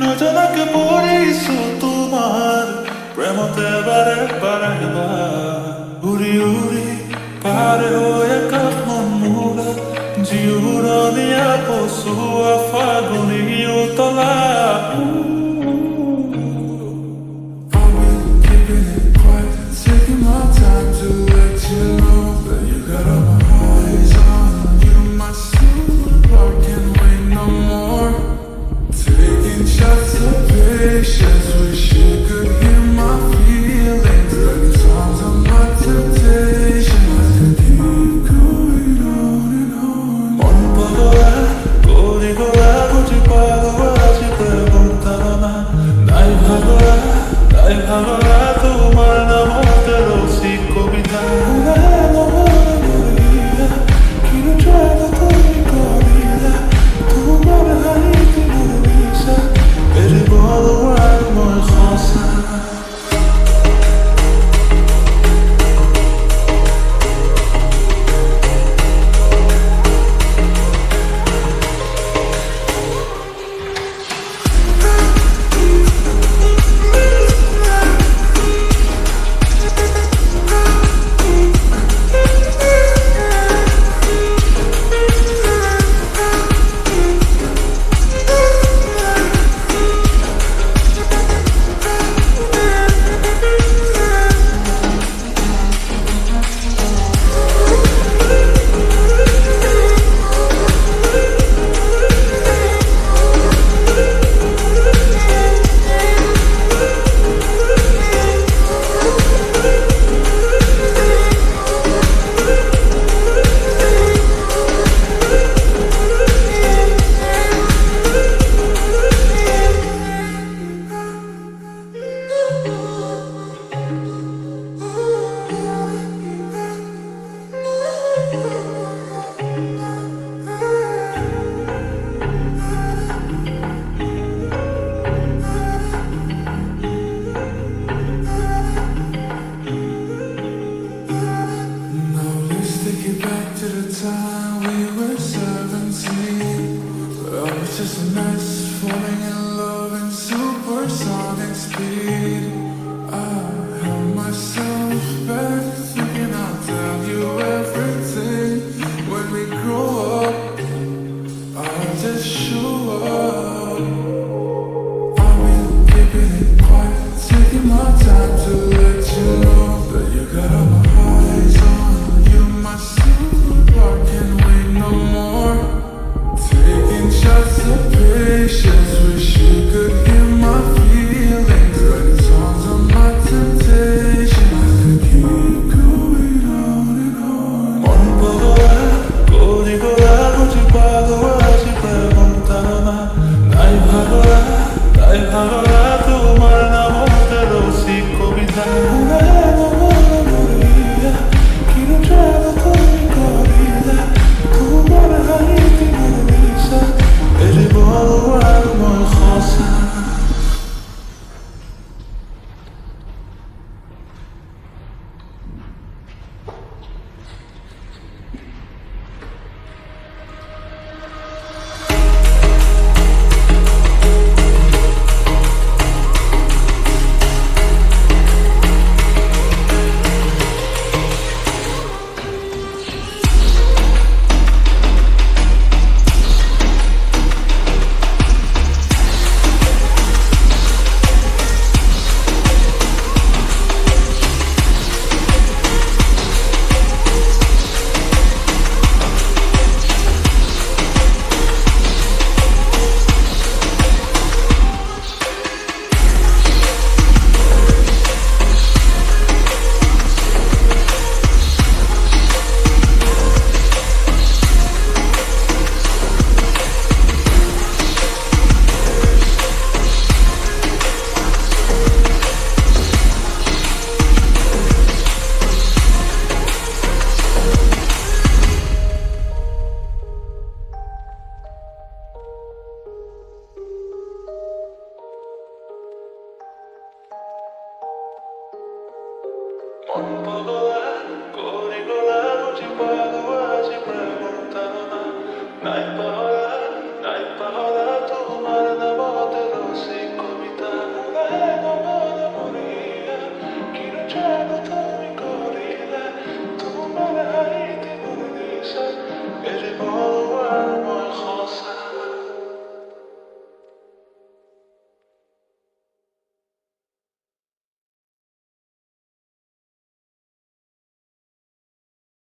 নজনাকে পড়িছো তোমার প্রেমতে বারে বারে উৰি উৰি পাৰে হৈ কাষ মন মোৰ জিউৰণীয়া পচোৱা ফাগুনী উতলা Taking my time to let you know that you got all my eyes on you, my soul. I can't wait no more. Taking shots of patience, wish you could hear my feelings. Writing songs on my temptation. I could keep going on and on. মন পাগলা কৰি গলা বুজি পাগলা আজি প্ৰেমৰ ধাৰণা নাই ভাগৰা